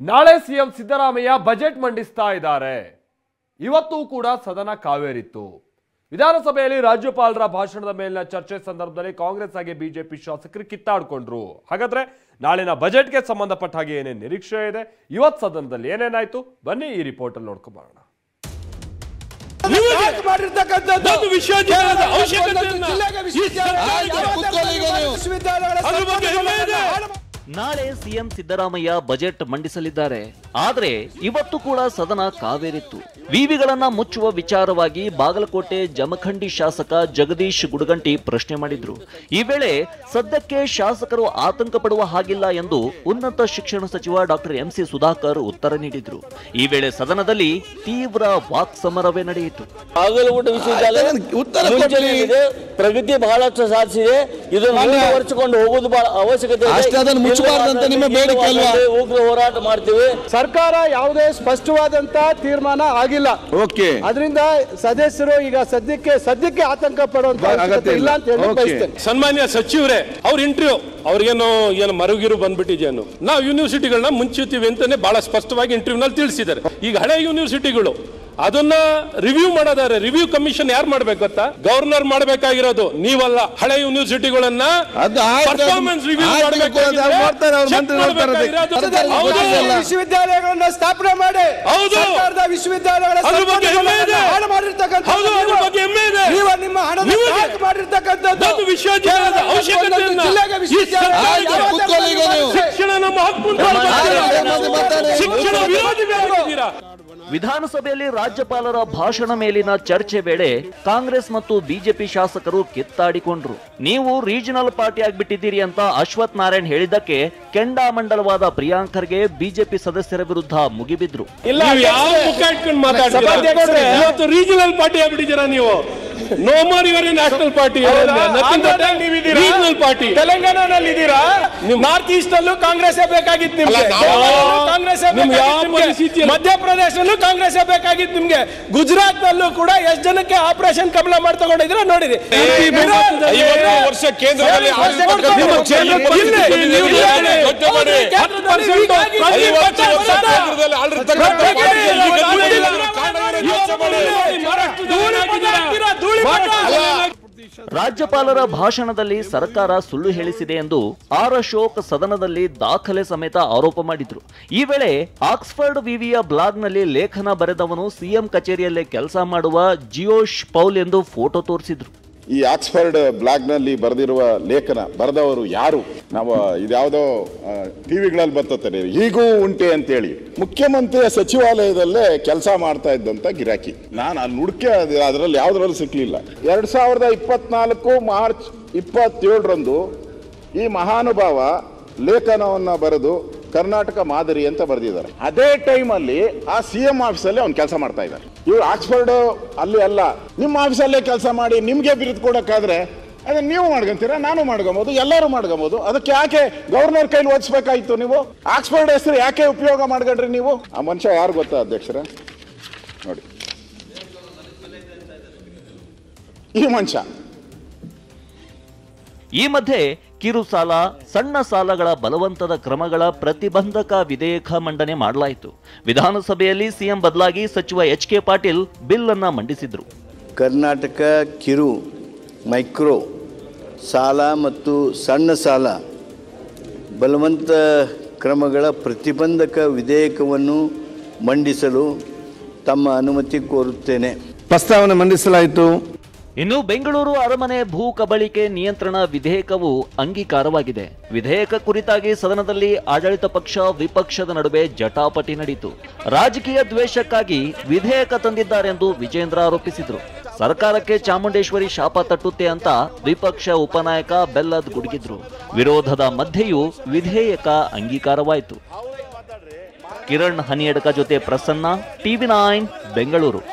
ನಾಳೆ CM Siddaramaiah budget ಮಂಡಿಸ್ತಾ ಇದ್ದಾರೆ. ಇವತ್ತು ಕೂಡ ಸದನ ಕಾವೇರಿತ್ತು. ವಿಧಾನಸಭೆಯಲ್ಲಿ ರಾಜ್ಯಪಾಲರ ಭಾಷಣದ ಮೇಲಿನ ಚರ್ಚೆ ಸಂದರ್ಭದಲ್ಲಿ ಕಾಂಗ್ರೆಸ್ ಹಾಗೆ ಬಿಜೆಪಿ ಶಾಸಕರು ಕಿತ್ತಾಡಿಕೊಂಡ್ರು. ಹಾಗಾದ್ರೆ ನಾಳಿನ ಬಜೆಟ್ಗೆ ಸಂಬಂಧಪಟ್ಟ ಹಾಗೆ ಏನೇನು ನಿರೀಕ್ಷೆ ಇದೆ, ಇವತ್ತು ಸದನದಲ್ಲಿ ಏನೇನಾಯ್ತು, ಬನ್ನಿ ಈ ರಿಪೋರ್ಟ್ ಅಲ್ಲಿ ನೋಡ್ಕೊಂಡು ಬರೋಣ. ನಾಳೆ ಸಿಎಂ ಸಿದ್ದರಾಮಯ್ಯ ಬಜೆಟ್ ಮಂಡಿಸಲಿದ್ದಾರೆ. ಆದರೆ ಇವತ್ತು ಕೂಡ ಸದನ ಕಾವೇರಿತ್ತು. ವಿವಿಗಳನ್ನ ಮುಚ್ಚುವ ವಿಚಾರವಾಗಿ ಬಾಗಲಕೋಟೆ ಜಮಖಂಡಿ ಶಾಸಕ ಜಗದೀಶ್ ಗುಡಗಂಟಿ ಪ್ರಶ್ನೆ ಮಾಡಿದ್ರು. ಈ ವೇಳೆ ಸದ್ಯಕ್ಕೆ ಶಾಸಕರು ಆತಂಕ ಪಡುವ ಹಾಗಿಲ್ಲ ಎಂದು ಉನ್ನತ ಶಿಕ್ಷಣ ಸಚಿವ ಡಾಕ್ಟರ್ ಎಂಸಿ ಸುಧಾಕರ್ ಉತ್ತರ ನೀಡಿದ್ರು. ಈ ವೇಳೆ ಸದನದಲ್ಲಿ ತೀವ್ರ ವಾಕ್ ಸಮರವೇ ನಡೆಯಿತು. ಬಾಗಲಕೋಟೆ ವಿಶ್ವವಿದ್ಯಾಲಯ ಪ್ರಗತಿ ಬಹಳಷ್ಟು ಸಾಧಿಸಿದೆ. ಇದನ್ನು ಮುಂದುವರಿಸಿಕೊಂಡು ಹೋಗುವುದು ಬಹಳ ಅವಶ್ಯಕತೆ ಇದೆ. ಉಗ್ರ ಹೋರಾಟ ಮಾಡ್ತೀವಿ. ಸರ್ಕಾರ ಯಾವುದೇ ಸ್ಪಷ್ಟವಾದಂತ ತೀರ್ಮಾನ ಆಗಿಲ್ಲ. ಅದರಿಂದ ಸದಸ್ಯರು ಈಗ ಸದ್ಯಕ್ಕೆ ಆತಂಕ ಪಡುವಂತ ಅಗತ್ಯ ಇಲ್ಲ ಅಂತ ಹೇಳಿ ಬಯಸ್ತೇನೆ. ಸನ್ಮಾನ್ಯ ಸಚಿವರೇ, ಅವ್ರ ಇಂಟರ್ವ್ಯೂ ಅವ್ರಿಗೇನು ಮರುಗಿರು ಬಂದ್ಬಿಟ್ಟಿದೆಯೇನು, ನಾವು ಯೂನಿವರ್ಸಿಟಿಗಳನ್ನ ಮುಂಚೂತೀವಿ ಅಂತಾನೆ ಬಹಳ ಸ್ಪಷ್ಟವಾಗಿ ಇಂಟರ್ವ್ಯೂ ನಲ್ಲಿ ತಿಳಿಸಿದ್ದಾರೆ. ಈಗ ಹಳೆ ಯೂನಿವರ್ಸಿಟಿಗಳು ಅದನ್ನ ರಿವ್ಯೂ ಮಾಡೋದಾರೆ. ರಿವ್ಯೂ ಕಮಿಷನ್ ಯಾರು ಮಾಡ್ಬೇಕು ಗೊತ್ತಾ? ಗವರ್ನರ್ ಮಾಡಬೇಕಾಗಿರೋದು, ನೀವಲ್ಲ. ಹಳೆ ಯೂನಿವರ್ಸಿಟಿಗಳನ್ನ ಪರ್ಫಾರ್ಮೆನ್ಸ್ ರಿವ್ಯೂ ವಿಶ್ವವಿದ್ಯಾಲಯಗಳನ್ನ ಸ್ಥಾಪನೆ ಮಾಡಿ ಸರ್ಕಾರದ ವಿಶ್ವವಿದ್ಯಾಲಯಗಳ ನಿಮ್ಮ ಹಣ ಮಾಡಿರ್ತಕ್ಕಂಥದ್ದು ವಿಶ್ವವಿದ್ಯಾಲಯದ ಅವಶ್ಯಕತೆಯನ್ನ ಶಿಕ್ಷಣ ನಮ್ಮ ಹಕ್ಕು, ಶಿಕ್ಷಣ ವಿರೋಧಿಗಳಾಗಿದ್ದೀರಾ. ವಿಧಾನಸಭೆಯಲ್ಲಿ ರಾಜ್ಯಪಾಲರ ಭಾಷಣ ಮೇಲಿನ ಚರ್ಚೆ ವೇಳೆ ಕಾಂಗ್ರೆಸ್ ಮತ್ತು ಬಿಜೆಪಿ ಶಾಸಕರು ಕಿತ್ತಾಡಿಕೊಂಡ್ರು. ನೀವು ರೀಜನಲ್ ಪಾರ್ಟಿ ಆಗ್ಬಿಟ್ಟಿದ್ದೀರಿ ಅಂತ ಅಶ್ವಥ್ ನಾರಾಯಣ್ ಹೇಳಿದ್ದಕ್ಕೆ ಕೆಂಡಾಮಂಡಲವಾದ ಪ್ರಿಯಾಂಕರ್ಗೆ ಬಿಜೆಪಿ ಸದಸ್ಯರ ವಿರುದ್ಧ ಮುಗಿಬಿದ್ರು. ರೀಜನಲ್ ಪಾರ್ಟಿ ಆಗ್ಬಿಟ್ಟಿದ್ದೀರಾ ನೀವು. No more your national party, regional party. ತೆಲಂಗಾಣದಲ್ಲಿ ಇದ್ದೀರಾ, ನಾರ್ತ್ ಈಸ್ಟ್ ಅಲ್ಲೂ ಕಾಂಗ್ರೆಸ್ ಬೇಕಾಗಿತ್ತು ನಿಮ್ಗೆ, ಕಾಂಗ್ರೆಸ್ ಮಧ್ಯಪ್ರದೇಶಲ್ಲೂ ಕಾಂಗ್ರೆಸ್ ಬೇಕಾಗಿತ್ತು ನಿಮ್ಗೆ, ಗುಜರಾತ್ ನಲ್ಲೂ ಕೂಡ ಎಷ್ಟು ಜನಕ್ಕೆ ಆಪರೇಷನ್ ಕಮಲ ಮಾಡಿ ತಗೊಂಡಿದ್ರ ನೋಡಿರಿ. ವರ್ಷ ಕೇಂದ್ರದಲ್ಲಿ ರಾಜ್ಯಪಾಲರ ಭಾಷಣದಲ್ಲಿ ಸರ್ಕಾರ ಸುಳ್ಳು ಹೇಳಿಸಿದೆ ಎಂದು ಆರ್ ಅಶೋಕ್ ಸದನದಲ್ಲಿ ದಾಖಲೆ ಸಮೇತ ಆರೋಪ ಮಾಡಿದ್ರು. ಈ ವೇಳೆ ಆಕ್ಸ್ಫರ್ಡ್ ವಿವಿಯ ಬ್ಲಾಗ್ನಲ್ಲಿ ಲೇಖನ ಬರೆದವನು ಸಿಎಂ ಕಚೇರಿಯಲ್ಲೇ ಕೆಲಸ ಮಾಡುವ ಜಿಯೋಶ್ ಪೌಲ್ ಎಂದು ಫೋಟೋ ತೋರಿಸಿದ್ರು. ಈ ಆಕ್ಸ್ಫರ್ಡ್ ಬ್ಲಾಗ್ ನಲ್ಲಿ ಬರೆದಿರುವ ಲೇಖನ ಬರೆದವರು ಯಾರು? ನಾವು ಇದ್ಯಾವುದೋ ಟಿವಿಗಳಲ್ಲಿ ಬರ್ತದೆ, ಹೀಗೂ ಉಂಟೆ ಅಂತೇಳಿ. ಮುಖ್ಯಮಂತ್ರಿಯ ಸಚಿವಾಲಯದಲ್ಲೇ ಕೆಲಸ ಮಾಡ್ತಾ ಇದ್ದಂತ ಗಿರಾಕಿ. ನಾನು ಅಲ್ಲಿ ಹುಡುಕಿ ಅದರಲ್ಲಿ ಯಾವುದ್ರಲ್ಲೂ ಸಿಕ್ಲಿಲ್ಲ. 2024 ಮಾರ್ಚ್ 27ರಂದು ಈ ಮಹಾನುಭಾವ ಲೇಖನವನ್ನ ಬರೆದು ಕರ್ನಾಟಕ ಮಾದರಿ ಅಂತ ಬರೆದಿದ್ದಾರೆ. ಅದೇ ಟೈಮಲ್ಲಿ ಆ ಸಿಎಂ ಆಫೀಸಲ್ಲಿ ಅವ್ನು ಕೆಲಸ ಮಾಡ್ತಾ ಇದ್ದಾರೆ. ಇವ್ರು ಆಕ್ಸ್ಫರ್ಡ್ ಅಲ್ಲಿ ಅಲ್ಲ, ನಿಮ್ಮ ಆಫೀಸಲ್ಲೇ ಕೆಲಸ ಮಾಡಿ ನಿಮ್ಗೆ ಬಿರುದು ಕೊಡಕ್ಕಾದ್ರೆ ಅದನ್ನ ನೀವು ಮಾಡ್ಕೊಂತೀರಾ, ನಾನು ಮಾಡ್ಕೊಬಹುದು, ಎಲ್ಲರೂ ಮಾಡ್ಕೊಬಹುದು. ಅದಕ್ಕೆ ಯಾಕೆ ಗವರ್ನರ್ ಕೈಲಿ ಓದಿಸ್ಬೇಕಾಯ್ತು ನೀವು? ಆಕ್ಸ್ಫರ್ಡ್ ಹೆಸರು ಯಾಕೆ ಉಪಯೋಗ ಮಾಡ್ಕೊಂಡ್ರಿ ನೀವು? ಆ ಮನುಷ್ಯ ಯಾರು ಗೊತ್ತಾ ಅಧ್ಯಕ್ಷರ? ನೋಡಿ, ಈ ಮನುಷ್ಯ. ಈ ಮಧ್ಯೆ ಕಿರು ಸಾಲ, ಸಣ್ಣ ಸಾಲಗಳ ಬಲವಂತದ ಕ್ರಮಗಳ ಪ್ರತಿಬಂಧಕ ವಿಧೇಯಕ ಮಂಡನೆ ಮಾಡಲಾಯಿತು. ವಿಧಾನಸಭೆಯಲ್ಲಿ ಸಿಎಂ ಬದಲಾಗಿ ಸಚಿವ ಎಚ್.ಕೆ. ಪಾಟೀಲ್ ಬಿಲ್ ಅನ್ನ ಮಂಡಿಸಿದ್ರು. ಕರ್ನಾಟಕ ಕಿರು ಮೈಕ್ರೋ ಸಾಲ ಮತ್ತು ಸಣ್ಣ ಸಾಲ ಬಲವಂತ ಕ್ರಮಗಳ ಪ್ರತಿಬಂಧಕ ವಿಧೇಯಕವನ್ನು ಮಂಡಿಸಲು ತಮ್ಮ ಅನುಮತಿ ಕೋರುತ್ತೇನೆ. ಪ್ರಸ್ತಾವನೆ ಮಂಡಿಸಲಾಯಿತು. ಇನ್ನು ಬೆಂಗಳೂರು ಅರಮನೆ ಭೂ ಕಬಳಿಕೆ ನಿಯಂತ್ರಣ ವಿಧೇಯಕವು ಅಂಗೀಕಾರವಾಗಿದೆ. ವಿಧೇಯಕ ಕುರಿತಾಗಿ ಸದನದಲ್ಲಿ ಆಡಳಿತ ಪಕ್ಷ ವಿಪಕ್ಷದ ನಡುವೆ ಜಟಾಪಟಿ ನಡೆಯಿತು. ರಾಜಕೀಯ ದ್ವೇಷಕ್ಕಾಗಿ ವಿಧೇಯಕ ತಂದಿದ್ದಾರೆಂದು ವಿಜೇಂದ್ರ ಆರೋಪಿಸಿದ್ರು. ಸರ್ಕಾರಕ್ಕೆ ಚಾಮುಂಡೇಶ್ವರಿ ಶಾಪ ತಟ್ಟುತ್ತೆ ಅಂತ ವಿಪಕ್ಷ ಉಪನಾಯಕ ಬೆಲ್ಲದ್ ಗುಡುಗಿದ್ರು. ವಿರೋಧದ ಮಧ್ಯೆಯೂ ವಿಧೇಯಕ ಅಂಗೀಕಾರವಾಯಿತು. ಕಿರಣ್ ಹನಿಯಡ್ಕ ಜೊತೆ ಪ್ರಸನ್ನ, ಟಿವಿ9 ಬೆಂಗಳೂರು.